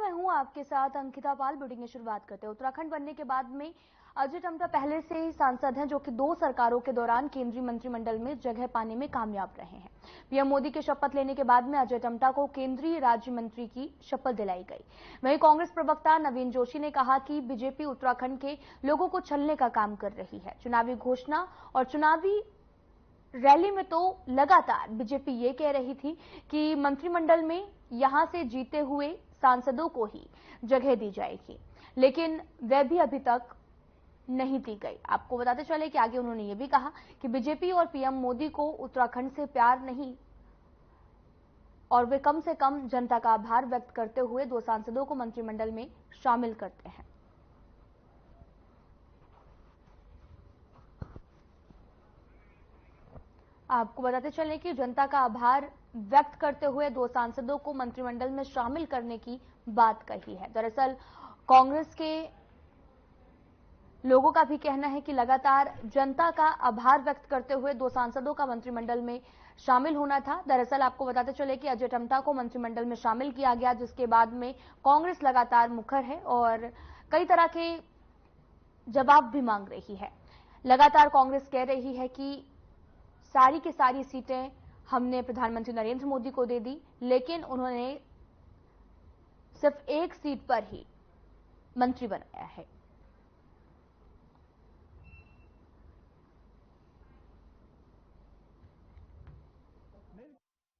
मैं हूं आपके साथ अंकिता पाल। ब्यूटिंग की शुरुआत करते हैं। उत्तराखंड बनने के बाद में अजय टम्टा पहले से ही सांसद हैं, जो कि 2 सरकारों के दौरान केंद्रीय मंत्रिमंडल में जगह पाने में कामयाब रहे हैं। पीएम मोदी के शपथ लेने के बाद में अजय टम्टा को केंद्रीय राज्य मंत्री की शपथ दिलाई गई। वहीं कांग्रेस प्रवक्ता नवीन जोशी ने कहा कि बीजेपी उत्तराखंड के लोगों को छलने का काम कर रही है। चुनावी घोषणा और चुनावी रैली में तो लगातार बीजेपी ये कह रही थी कि मंत्रिमंडल में यहां से जीते हुए सांसदों को ही जगह दी जाएगी, लेकिन वह भी अभी तक नहीं दी गई। आपको बताते चले कि आगे उन्होंने ये भी कहा कि बीजेपी और पीएम मोदी को उत्तराखंड से प्यार नहीं और वे कम से कम जनता का आभार व्यक्त करते हुए 2 सांसदों को मंत्रिमंडल में शामिल करते हैं। आपको बताते चलें कि जनता का आभार व्यक्त करते हुए 2 सांसदों को मंत्रिमंडल में शामिल करने की बात कही है। दरअसल कांग्रेस के लोगों का भी कहना है कि लगातार जनता का आभार व्यक्त करते हुए 2 सांसदों का मंत्रिमंडल में शामिल होना था। दरअसल आपको बताते चले कि अजय टम्टा को मंत्रिमंडल में शामिल किया गया, जिसके बाद में कांग्रेस लगातार मुखर है और कई तरह के जवाब भी मांग रही है। लगातार कांग्रेस कह रही है कि सारी की सारी सीटें हमने प्रधानमंत्री नरेंद्र मोदी को दे दी, लेकिन उन्होंने सिर्फ 1 सीट पर ही मंत्री बनाया है।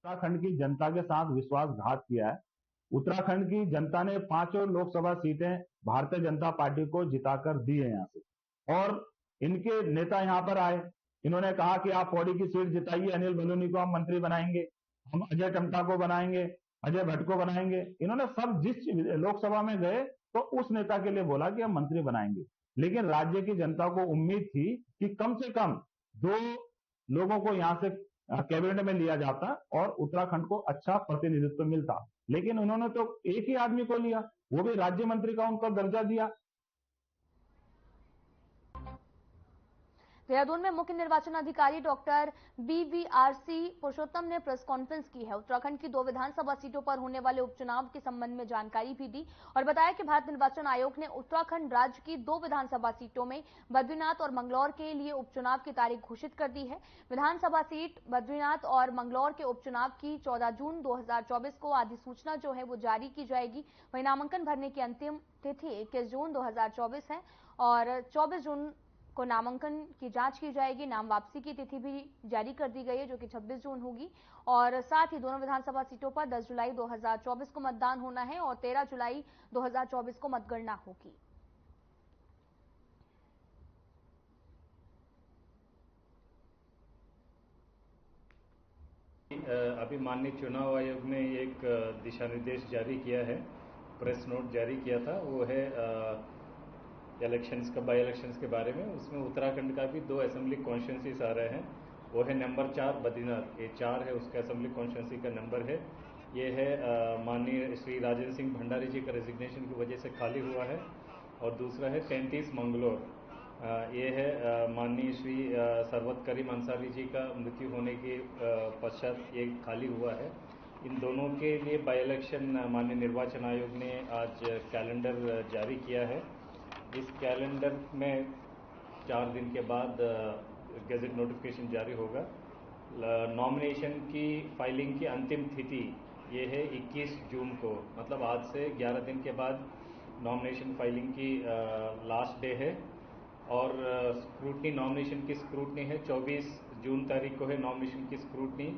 उत्तराखंड की जनता के साथ विश्वासघात किया है। उत्तराखंड की जनता ने 5 लोकसभा सीटें भारतीय जनता पार्टी को जिताकर दी है यहाँ से, और इनके नेता यहाँ पर आए, इन्होंने कहा कि आप पौड़ी की सीट जिताइए, अनिल बलूनी को हम मंत्री बनाएंगे, हम अजय टम्टा को बनाएंगे, अजय भट्ट को बनाएंगे। इन्होंने सब जिस लोकसभा में गए तो उस नेता के लिए बोला कि हम मंत्री बनाएंगे, लेकिन राज्य की जनता को उम्मीद थी कि कम से कम 2 लोगों को यहाँ से कैबिनेट में लिया जाता और उत्तराखंड को अच्छा प्रतिनिधित्व मिलता, लेकिन उन्होंने तो एक ही आदमी को लिया, वो भी राज्य मंत्री का उनका दर्जा दिया। देहरादून में मुख्य निर्वाचन अधिकारी डॉक्टर BVRC पुरुषोत्तम ने प्रेस कॉन्फ्रेंस की है। उत्तराखंड की 2 विधानसभा सीटों पर होने वाले उपचुनाव के संबंध में जानकारी भी दी और बताया कि भारत निर्वाचन आयोग ने उत्तराखंड राज्य की 2 विधानसभा सीटों में बद्रीनाथ और मंगलौर के लिए उपचुनाव की तारीख घोषित कर दी है। विधानसभा सीट बद्रीनाथ और मंगलौर के उपचुनाव की 14 जून 2024 को अधिसूचना जो है वो जारी की जाएगी। वहीं नामांकन भरने की अंतिम तिथि 21 जून 2024 है और 24 जून को नामांकन की जांच की जाएगी। नाम वापसी की तिथि भी जारी कर दी गई है, जो कि 26 जून होगी और साथ ही दोनों विधानसभा सीटों पर 10 जुलाई 2024 को मतदान होना है और 13 जुलाई 2024 को मतगणना होगी। अभी माननीय चुनाव आयोग ने एक दिशा निर्देश जारी किया है, प्रेस नोट जारी किया था, वो है इलेक्शंस का, बाई इलेक्शंस के बारे में। उसमें उत्तराखंड का भी 2 असेंबली कॉन्स्टिट्यूंसीज आ रहे हैं। वो है नंबर 4 बद्रीनाथ, ये 4 है उसका असेंबली कॉन्स्टिट्यूंसी का नंबर है। ये है माननीय श्री राजेंद्र सिंह भंडारी जी का रेजिग्नेशन की वजह से खाली हुआ है। और दूसरा है 33 मंगलौर, ये है माननीय श्री सरवत करीम अंसारी जी का मृत्यु होने के पश्चात ये खाली हुआ है। इन दोनों के लिए बाई इलेक्शन माननीय निर्वाचन आयोग ने आज कैलेंडर जारी किया है। इस कैलेंडर में 4 दिन के बाद गैजेट नोटिफिकेशन जारी होगा। नॉमिनेशन की फाइलिंग की अंतिम तिथि ये है 21 जून को, मतलब आज से 11 दिन के बाद नॉमिनेशन फाइलिंग की लास्ट डे है। और स्क्रूटनी, नॉमिनेशन की स्क्रूटनी है 24 जून तारीख को है नॉमिनेशन की स्क्रूटनी।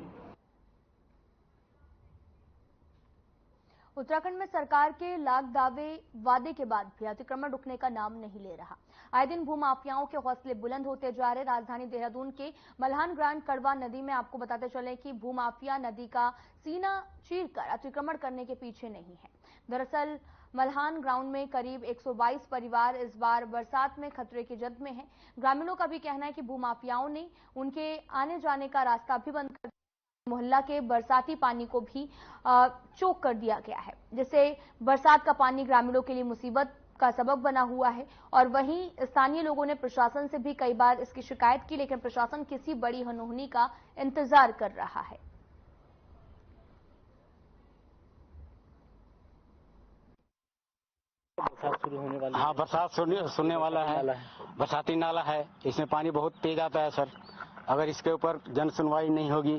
उत्तराखंड में सरकार के लाख दावे वादे के बाद भी अतिक्रमण रुकने का नाम नहीं ले रहा। आए दिन भूमाफियाओं के हौसले बुलंद होते जा रहे। राजधानी देहरादून के मल्हान ग्रांड कड़वा नदी में आपको बताते चले कि भूमाफिया नदी का सीना चीरकर अतिक्रमण करने के पीछे नहीं है। दरअसल मल्हान ग्राउंड में करीब 122 परिवार इस बार बरसात में खतरे की जद में हैं। ग्रामीणों का भी कहना है कि भूमाफियाओं ने उनके आने जाने का रास्ता भी बंद कर, मोहल्ला के बरसाती पानी को भी चोक कर दिया गया है, जिससे बरसात का पानी ग्रामीणों के लिए मुसीबत का सबब बना हुआ है। और वहीं स्थानीय लोगों ने प्रशासन से भी कई बार इसकी शिकायत की, लेकिन प्रशासन किसी बड़ी अनहोनी का इंतजार कर रहा है। बरसात शुरू होने वाली है। हाँ, बरसात सुनने वाला है। बरसाती नाला है, इसमें पानी बहुत तेज आता है सर। अगर इसके ऊपर जन सुनवाई नहीं होगी,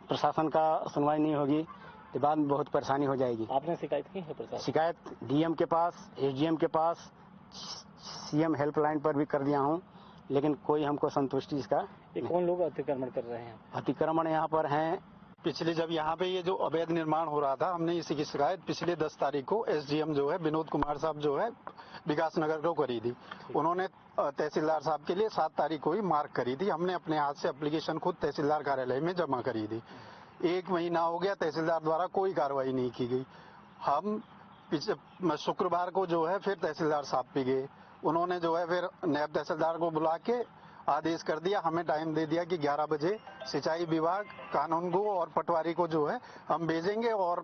प्रशासन का सुनवाई नहीं होगी तो बाद में बहुत परेशानी हो जाएगी। आपने शिकायत की है प्रशासन? शिकायत डीएम के पास, एसडीएम के पास, सीएम हेल्पलाइन पर भी कर दिया हूँ, लेकिन कोई हमको संतुष्टि इसका। ये कौन लोग अतिक्रमण कर रहे हैं? अतिक्रमण यहाँ पर हैं। पिछले जब यहाँ पे ये जो अवैध निर्माण हो रहा था, हमने इसी की शिकायत पिछले 10 तारीख को एसडीएम जो है विनोद कुमार साहब जो है विकास नगर को करी थी। उन्होंने तहसीलदार साहब के लिए 7 तारीख को ही मार्क करी थी। हमने अपने हाथ से एप्लीकेशन खुद तहसीलदार कार्यालय में जमा करी थी। 1 महीना हो गया, तहसीलदार द्वारा कोई कार्रवाई नहीं की गई। हम शुक्रवार को जो है फिर तहसीलदार साहब पे गए। उन्होंने जो है फिर नायब तहसीलदार को बुला के आदेश कर दिया, हमें टाइम दे दिया कि 11 बजे सिंचाई विभाग, कानून को और पटवारी को जो है हम भेजेंगे और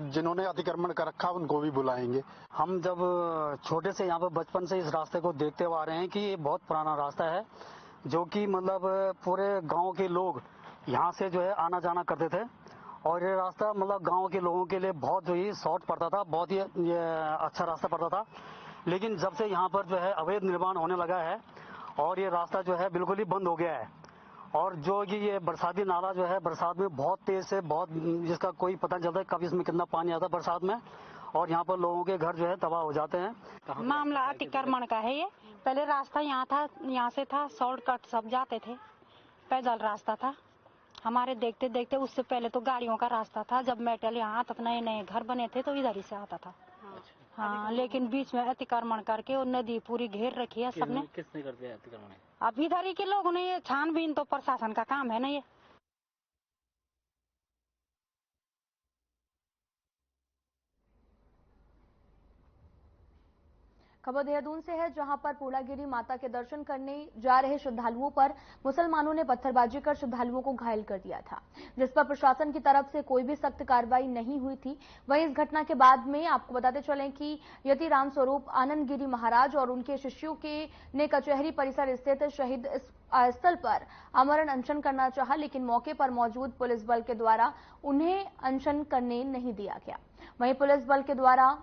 जिन्होंने अतिक्रमण कर रखा उनको भी बुलाएंगे। हम जब छोटे से यहाँ पर बचपन से इस रास्ते को देखते हुए आ रहे हैं कि ये बहुत पुराना रास्ता है, जो कि मतलब पूरे गांव के लोग यहाँ से जो है आना जाना करते थे और ये रास्ता मतलब गांव के लोगों के लिए बहुत ही शॉर्ट पड़ता था, बहुत ही अच्छा रास्ता पड़ता था। लेकिन जब से यहाँ पर जो है अवैध निर्माण होने लगा है और ये रास्ता जो है बिल्कुल ही बंद हो गया है और जो कि ये बरसाती नाला जो है बरसात में बहुत तेज से बहुत, जिसका कोई पता नहीं चलता है कब इसमें कितना पानी आता है बरसात में, और यहाँ पर लोगों के घर जो है तबाह हो जाते हैं। मामला अतिक्रमण का है। ये पहले रास्ता यहाँ था, यहाँ से था शॉर्टकट, सब जाते थे, पैदल रास्ता था हमारे। देखते देखते उससे पहले तो गाड़ियों का रास्ता था। जब मेटल यहाँ तब नए नए घर बने थे तो इधर ही से आता था। हाँ, लेकिन बीच में अतिक्रमण करके और नदी पूरी घेर रखी है सबने। किसने कर दिया अतिक्रमण? अब इधर ही के लोगों ने। ये छानबीन तो प्रशासन का काम है ना। ये खबर देहरादून से है, जहां पर पूर्णागिरी माता के दर्शन करने जा रहे श्रद्धालुओं पर मुसलमानों ने पत्थरबाजी कर श्रद्धालुओं को घायल कर दिया था, जिस पर प्रशासन की तरफ से कोई भी सख्त कार्रवाई नहीं हुई थी। वहीं इस घटना के बाद में आपको बताते चलें कि यति राम स्वरूप आनंद गिरी महाराज और उनके शिष्यों ने कचहरी परिसर स्थित शहीद स्थल पर आमरण अनशन करना चाहा, लेकिन मौके पर मौजूद पुलिस बल के द्वारा उन्हें अनशन करने नहीं दिया गया। वहीं पुलिस बल के द्वारा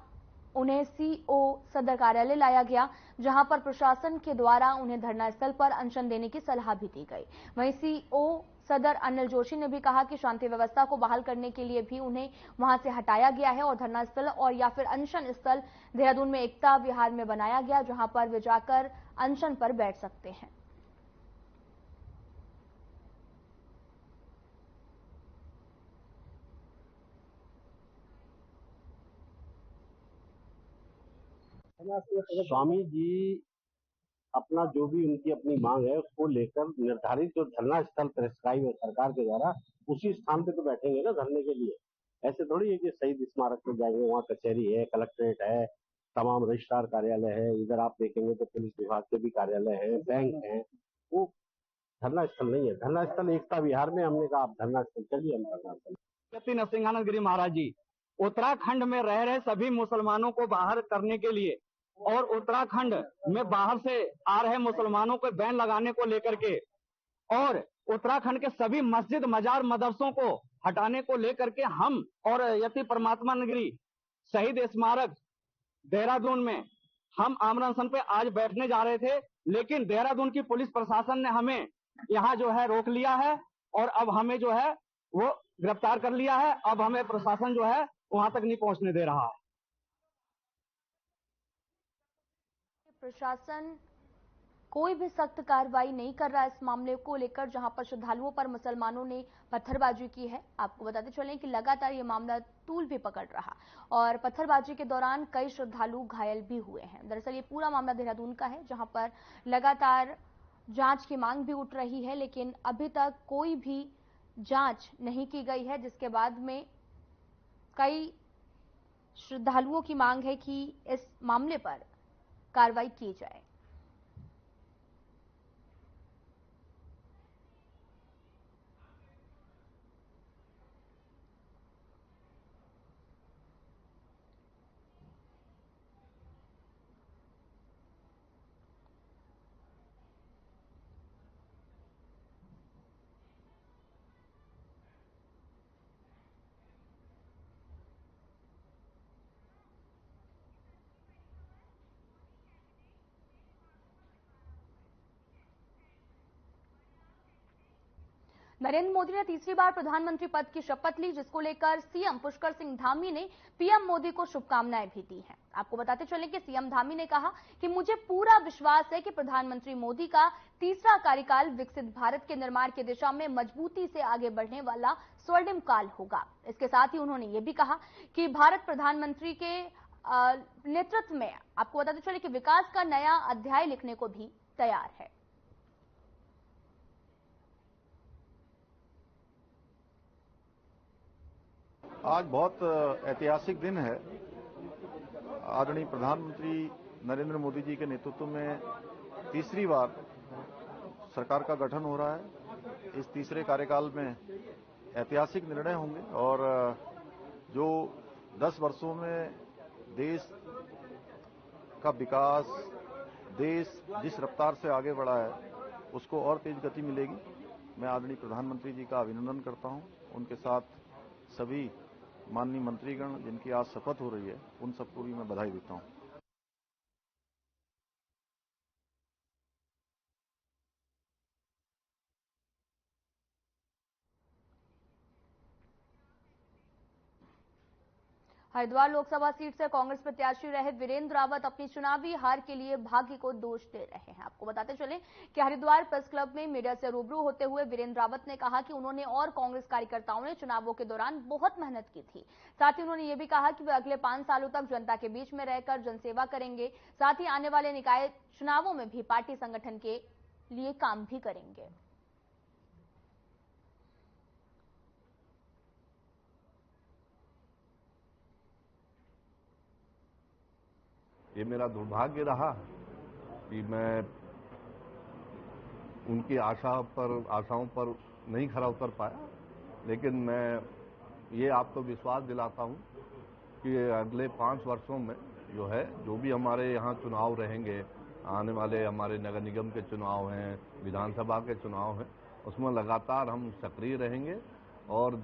उन्हें सीओ सदर कार्यालय लाया गया, जहां पर प्रशासन के द्वारा उन्हें धरना स्थल पर अनशन देने की सलाह भी दी गई। वहीं सीओ सदर अनिल जोशी ने भी कहा कि शांति व्यवस्था को बहाल करने के लिए भी उन्हें वहां से हटाया गया है और धरना स्थल और या फिर अनशन स्थल देहरादून में एकता विहार में बनाया गया, जहां पर वे जाकर अनशन पर बैठ सकते हैं। स्वामी जी अपना जो भी उनकी अपनी मांग है उसको लेकर निर्धारित जो धरना स्थल प्रेस्क्राइब है सरकार के द्वारा, उसी स्थान पे तो बैठेंगे ना धरने के लिए। ऐसे थोड़ी है कि शहीद स्मारक पे जाएंगे, वहाँ कचहरी है, कलेक्ट्रेट है, तमाम रजिस्ट्रार कार्यालय है, इधर आप देखेंगे तो पुलिस विभाग के भी कार्यालय है, बैंक है। वो धरना स्थल नहीं है। धरना स्थल एकता विहार में, हमने कहा आप धरना स्थल चलिए, हम धरना स्थल। यति नरसिंहानंद गिरी महाराज जी उत्तराखंड में रह रहे सभी मुसलमानों को बाहर करने के लिए और उत्तराखंड में बाहर से आ रहे मुसलमानों को बैन लगाने को लेकर के और उत्तराखंड के सभी मस्जिद मजार मदरसों को हटाने को लेकर के हम और यति परमात्मा नगरी शहीद स्मारक देहरादून में हम आमरण अनशन पे आज बैठने जा रहे थे, लेकिन देहरादून की पुलिस प्रशासन ने हमें यहाँ जो है रोक लिया है और अब हमें जो है वो गिरफ्तार कर लिया है। अब हमें प्रशासन जो है वहां तक नहीं पहुंचने दे रहा है। प्रशासन कोई भी सख्त कार्रवाई नहीं कर रहा है इस मामले को लेकर, जहां पर श्रद्धालुओं पर मुसलमानों ने पत्थरबाजी की है। आपको बताते चलें कि लगातार ये मामला तूल भी पकड़ रहा और पत्थरबाजी के दौरान कई श्रद्धालु घायल भी हुए हैं। दरअसल ये पूरा मामला देहरादून का है, जहां पर लगातार जांच की मांग भी उठ रही है, लेकिन अभी तक कोई भी जांच नहीं की गई है, जिसके बाद में कई श्रद्धालुओं की मांग है कि इस मामले पर कार्रवाई की जाए। नरेंद्र मोदी ने तीसरी बार प्रधानमंत्री पद की शपथ ली, जिसको लेकर सीएम पुष्कर सिंह धामी ने पीएम मोदी को शुभकामनाएं भी दी हैं। आपको बताते चलें कि सीएम धामी ने कहा कि मुझे पूरा विश्वास है कि प्रधानमंत्री मोदी का तीसरा कार्यकाल विकसित भारत के निर्माण की दिशा में मजबूती से आगे बढ़ने वाला स्वर्णिम काल होगा। इसके साथ ही उन्होंने ये भी कहा कि भारत प्रधानमंत्री के नेतृत्व में आपको बताते चले कि विकास का नया अध्याय लिखने को भी तैयार है। आज बहुत ऐतिहासिक दिन है। आदरणीय प्रधानमंत्री नरेंद्र मोदी जी के नेतृत्व में तीसरी बार सरकार का गठन हो रहा है। इस तीसरे कार्यकाल में ऐतिहासिक निर्णय होंगे और जो 10 वर्षों में देश का विकास, देश जिस रफ्तार से आगे बढ़ा है उसको और तेज गति मिलेगी। मैं आदरणीय प्रधानमंत्री जी का अभिनंदन करता हूं। उनके साथ सभी माननीय मंत्रीगण जिनकी आज शपथ हो रही है, उन सबको भी मैं बधाई देता हूं। हरिद्वार लोकसभा सीट से कांग्रेस प्रत्याशी रहे वीरेंद्र रावत अपनी चुनावी हार के लिए भाग्य को दोष दे रहे हैं। आपको बताते चले कि हरिद्वार प्रेस क्लब में मीडिया से रूबरू होते हुए वीरेंद्र रावत ने कहा कि उन्होंने और कांग्रेस कार्यकर्ताओं ने चुनावों के दौरान बहुत मेहनत की थी। साथ ही उन्होंने ये भी कहा कि वे अगले 5 सालों तक जनता के बीच में रहकर जनसेवा करेंगे। साथ ही आने वाले निकाय चुनावों में भी पार्टी संगठन के लिए काम भी करेंगे। ये मेरा दुर्भाग्य रहा कि मैं उनकी आशाओं पर नहीं खरा उतर पाया, लेकिन मैं ये आपको विश्वास दिलाता हूँ कि अगले 5 वर्षों में जो भी हमारे यहाँ चुनाव रहेंगे, आने वाले हमारे नगर निगम के चुनाव हैं, विधानसभा के चुनाव हैं, उसमें लगातार हम सक्रिय रहेंगे और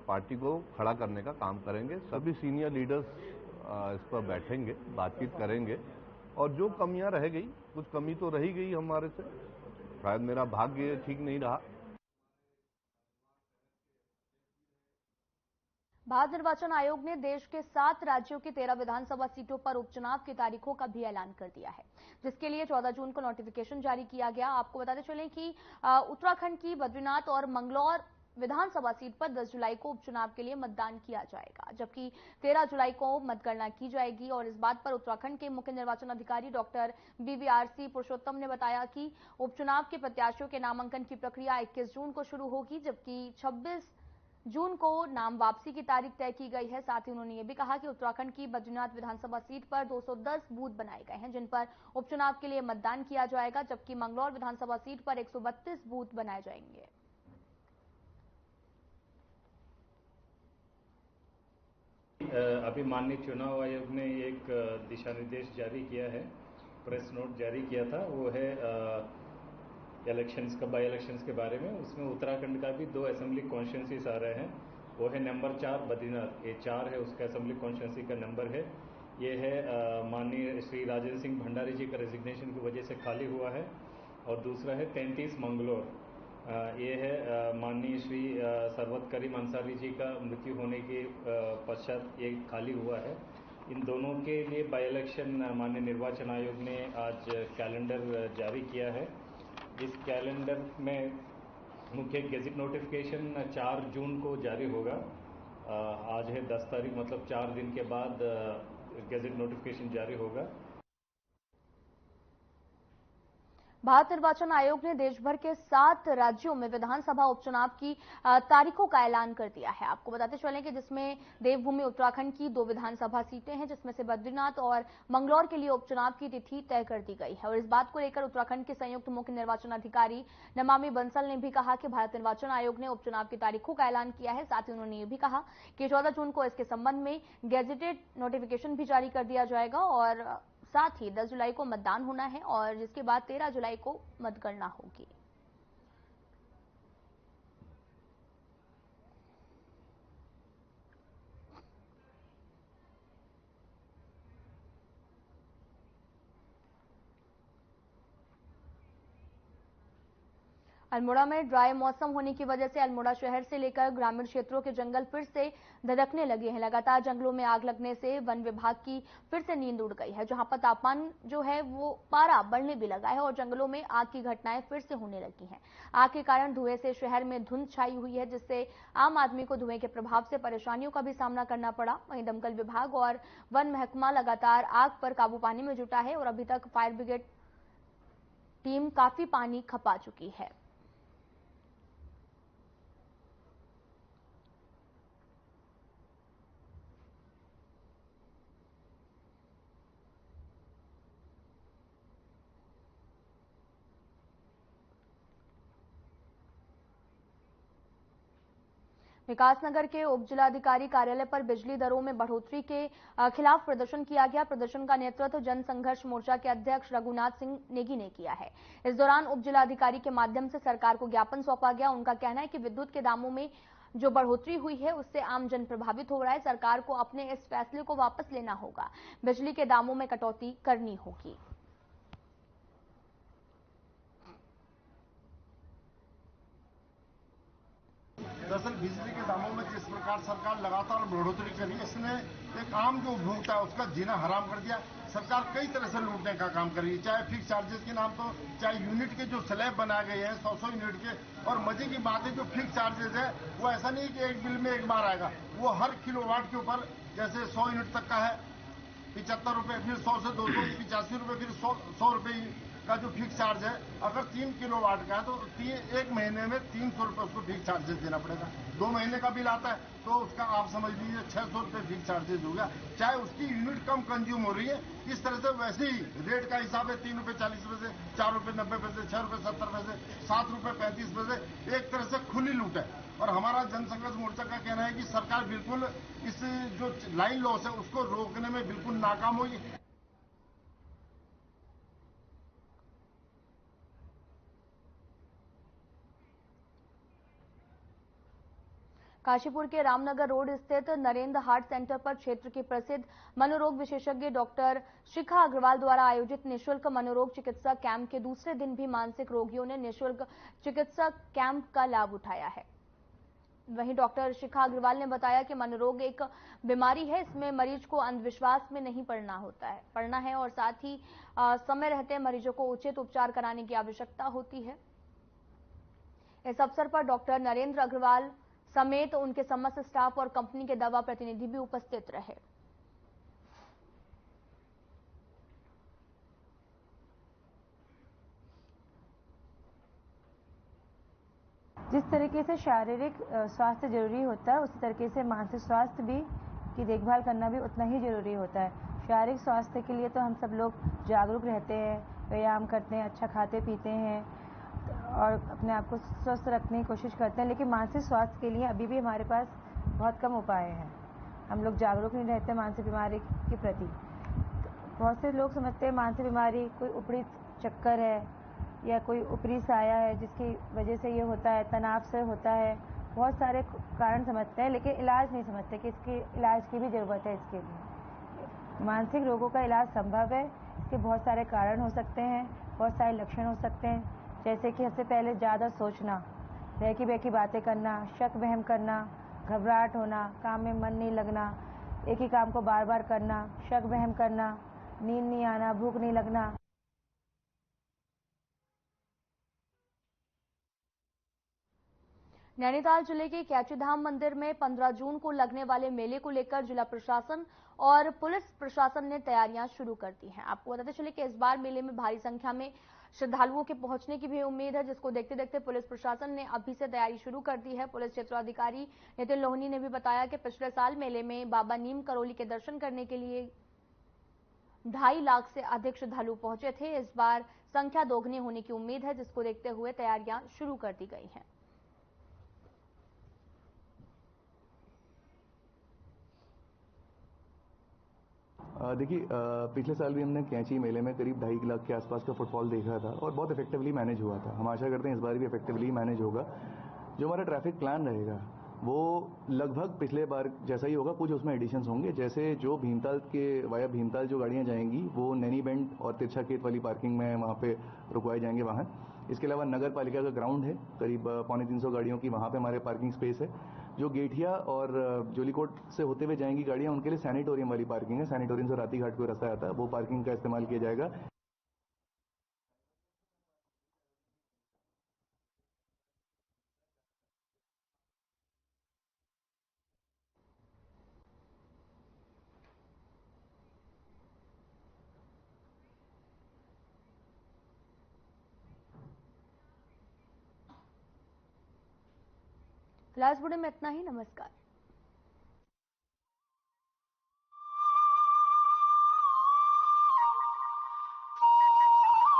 पार्टी को खड़ा करने का काम करेंगे। सभी सीनियर लीडर्स इस पर बैठेंगे, बातचीत करेंगे और जो कमियां रह गई, कुछ कमी तो रही गई हमारे से, शायद मेरा भाग्य ठीक नहीं रहा। भारत निर्वाचन आयोग ने देश के 7 राज्यों की 13 विधानसभा सीटों पर उपचुनाव की तारीखों का भी ऐलान कर दिया है, जिसके लिए 14 जून को नोटिफिकेशन जारी किया गया। आपको बताते चलें कि उत्तराखंड की बद्रीनाथ और मंगलौर विधानसभा सीट पर 10 जुलाई को उपचुनाव के लिए मतदान किया जाएगा, जबकि 13 जुलाई को मतगणना की जाएगी। और इस बात पर उत्तराखंड के मुख्य निर्वाचन अधिकारी डॉक्टर BVRC पुरुषोत्तम ने बताया कि उपचुनाव के प्रत्याशियों के नामांकन की प्रक्रिया 21 जून को शुरू होगी, जबकि 26 जून को नाम वापसी की तारीख तय की गई है। साथ ही उन्होंने ये भी कहा कि उत्तराखंड की बद्रीनाथ विधानसभा सीट पर 210 बूथ बनाए गए हैं, जिन पर उपचुनाव के लिए मतदान किया जाएगा, जबकि मंगलौर विधानसभा सीट पर 132 बूथ बनाए जाएंगे। अभी माननीय चुनाव आयोग ने एक दिशा निर्देश जारी किया है, प्रेस नोट जारी किया था, वो है इलेक्शंस का, बाई इलेक्शंस के बारे में। उसमें उत्तराखंड का भी 2 असेंबली कॉन्स्टिट्यूंसीज आ रहे हैं। वो है नंबर 4 बद्रीनाथ, ये 4 है, उसका असेंबली कॉन्स्टिट्यूंसी का नंबर है। ये है माननीय श्री राजेंद्र सिंह भंडारी जी का रेजिग्नेशन की वजह से खाली हुआ है। और दूसरा है 33 मंगलौर, ये है माननीय श्री सरवत करीम अंसारी जी का मृत्यु होने के पश्चात ये खाली हुआ है। इन दोनों के लिए बाई इलेक्शन माननीय निर्वाचन आयोग ने आज कैलेंडर जारी किया है। इस कैलेंडर में मुख्य गेजेट नोटिफिकेशन 4 जून को जारी होगा। आज है 10 तारीख, मतलब 4 दिन के बाद गेजेट नोटिफिकेशन जारी होगा। भारत निर्वाचन आयोग ने देश भर के 7 राज्यों में विधानसभा उपचुनाव की तारीखों का ऐलान कर दिया है। आपको बताते चलें कि जिसमें देवभूमि उत्तराखंड की 2 विधानसभा सीटें हैं, जिसमें से बद्रीनाथ और मंगलौर के लिए उपचुनाव की तिथि तय कर दी गई है। और इस बात को लेकर उत्तराखंड के संयुक्त मुख्य निर्वाचन अधिकारी नमामि बंसल ने भी कहा कि भारत निर्वाचन आयोग ने उपचुनाव की तारीखों का ऐलान किया है। साथ ही उन्होंने ये भी कहा कि 14 जून को इसके संबंध में गेजेटेड नोटिफिकेशन भी जारी कर दिया जाएगा और साथ ही 10 जुलाई को मतदान होना है और जिसके बाद 13 जुलाई को मतगणना होगी। अल्मोड़ा में ड्राई मौसम होने की वजह से अल्मोड़ा शहर से लेकर ग्रामीण क्षेत्रों के जंगल फिर से धधकने लगे हैं। लगातार जंगलों में आग लगने से वन विभाग की फिर से नींद उड़ गई है, जहां पर तापमान जो है वो पारा बढ़ने भी लगा है और जंगलों में आग की घटनाएं फिर से होने लगी हैं। आग के कारण धुएं से शहर में धुंध छाई हुई है, जिससे आम आदमी को धुएं के प्रभाव से परेशानियों का भी सामना करना पड़ा। वहीं दमकल विभाग और वन महकमा लगातार आग पर काबू पाने में जुटा है और अभी तक फायर ब्रिगेड टीम काफी पानी खपा चुकी है। विकासनगर के उप जिलाधिकारी कार्यालय पर बिजली दरों में बढ़ोतरी के खिलाफ प्रदर्शन किया गया। प्रदर्शन का नेतृत्व जन संघर्ष मोर्चा के अध्यक्ष रघुनाथ सिंह नेगी ने किया है। इस दौरान उप जिलाधिकारी के माध्यम से सरकार को ज्ञापन सौंपा गया। उनका कहना है कि विद्युत के दामों में जो बढ़ोतरी हुई है उससे आम जन प्रभावित हो रहा है। सरकार को अपने इस फैसले को वापस लेना होगा। बिजली के दामों में कटौती करनी होगी। दरअसल बिजली के दामों में जिस प्रकार सरकार लगातार बढ़ोतरी करी, इसने एक आम जो उपभोक्ता है उसका जीना हराम कर दिया। सरकार कई तरह से लूटने का काम कर रही है, चाहे फिक्स चार्जेस के नाम पर, चाहे यूनिट के जो स्लैब बनाए गए हैं 100 यूनिट के। और मजे की बात है जो फिक्स चार्जेस है वो ऐसा नहीं कि एक बिल में एक बार आएगा, वो हर किलोवाट के ऊपर, जैसे 100 यूनिट तक का है 75 रुपए, फिर 100 से 285 रुपए, फिर 100 रुपए का जो फिक्स चार्ज है। अगर 3 किलोवाट का है तो एक महीने में 300 रुपए उसको फिक्स चार्जेस देना पड़ेगा। 2 महीने का बिल आता है तो उसका आप समझ लीजिए 600 रुपए फिक्स चार्जेस होगा। चाहे उसकी यूनिट कम कंज्यूम हो रही है, इस तरह से वैसे ही रेट का हिसाब है 3 रुपए 40 पैसे, 4 रुपए 90 पैसे, 6 रुपए 70 पैसे, 7 रुपए 35 पैसे, एक तरह से खुली लूट है। और हमारा जनसंघर्ष मोर्चा का कहना है कि सरकार बिल्कुल इस जो लाइन लॉस है उसको रोकने में बिल्कुल नाकाम हुई। काशीपुर के रामनगर रोड स्थित नरेंद्र हार्ट सेंटर पर क्षेत्र के प्रसिद्ध मनोरोग विशेषज्ञ डॉक्टर शिखा अग्रवाल द्वारा आयोजित निःशुल्क मनोरोग चिकित्सा कैंप के दूसरे दिन भी मानसिक रोगियों ने निःशुल्क चिकित्सा कैंप का लाभ उठाया है। वहीं डॉक्टर शिखा अग्रवाल ने बताया कि मनोरोग एक बीमारी है, इसमें मरीज को अंधविश्वास में नहीं पड़ना है और साथ ही समय रहते मरीजों को उचित उपचार कराने की आवश्यकता होती है। इस अवसर पर डॉक्टर नरेंद्र अग्रवाल समेत उनके समस्त स्टाफ और कंपनी के दवा प्रतिनिधि भी उपस्थित रहे। जिस तरीके से शारीरिक स्वास्थ्य जरूरी होता है, उसी तरीके से मानसिक स्वास्थ्य भी की देखभाल करना भी उतना ही जरूरी होता है। शारीरिक स्वास्थ्य के लिए तो हम सब लोग जागरूक रहते हैं, व्यायाम करते हैं, अच्छा खाते पीते हैं और अपने आप को स्वस्थ रखने की कोशिश करते हैं, लेकिन मानसिक स्वास्थ्य के लिए अभी भी हमारे पास बहुत कम उपाय हैं। हम लोग जागरूक नहीं रहते मानसिक बीमारी के प्रति। बहुत से लोग समझते हैं मानसिक बीमारी कोई ऊपरी चक्कर है या कोई ऊपरी साया है जिसकी वजह से ये होता है, तनाव से होता है, बहुत सारे कारण समझते हैं, लेकिन इलाज नहीं समझते कि इसके इलाज की भी ज़रूरत है। इसके लिए मानसिक रोगों का इलाज संभव है। इसके बहुत सारे कारण हो सकते हैं, बहुत सारे लक्षण हो सकते हैं, जैसे कि सबसे पहले ज़्यादा सोचना, बहकी बातें करना, शक वहम करना, घबराहट होना, काम में मन नहीं लगना, एक ही काम को बार बार करना, शक वहम करना, नींद नहीं आना, भूख नहीं लगना। नैनीताल जिले के कैचीधाम मंदिर में 15 जून को लगने वाले मेले को लेकर जिला प्रशासन और पुलिस प्रशासन ने तैयारियां शुरू कर दी हैं। आपको बताते चले कि इस बार मेले में भारी संख्या में श्रद्धालुओं के पहुंचने की भी उम्मीद है, जिसको देखते देखते पुलिस प्रशासन ने अभी से तैयारी शुरू कर दी है। पुलिस क्षेत्राधिकारी नितिन लोहनी ने भी बताया कि पिछले साल मेले में बाबा नीम करोली के दर्शन करने के लिए 2.5 लाख से अधिक श्रद्धालु पहुंचे थे। इस बार संख्या दोगुनी होने की उम्मीद है, जिसको देखते हुए तैयारियां शुरू कर दी गई हैं। देखिए, पिछले साल भी हमने कैंची मेले में करीब 2.5 लाख के आसपास का फुटफॉल देखा था और बहुत इफेक्टिवली मैनेज हुआ था। हम आशा करते हैं इस बार भी इफेक्टिवली मैनेज होगा। जो हमारा ट्रैफिक प्लान रहेगा वो लगभग पिछले बार जैसा ही होगा, कुछ उसमें एडिशंस होंगे। जैसे जो भीमताल के वाया भीमताल जो गाड़ियां जाएंगी वो नैनी बेंड और तिरछा खेत वाली पार्किंग में वहाँ पे रुकवाए जाएंगे वाहन। इसके अलावा नगर पालिका का ग्राउंड है, करीब 250-300 गाड़ियों की वहाँ पे हमारे पार्किंग स्पेस है। जो गेठिया और जोलीकोट से होते हुए जाएंगी गाड़ियाँ, उनके लिए सैनिटोरियम वाली पार्किंग है। सैनिटोरियम से राती घाट को रास्ता आता है, वो पार्किंग का इस्तेमाल किया जाएगा। फिलहाल इस बुलेटिन में इतना ही। नमस्कार।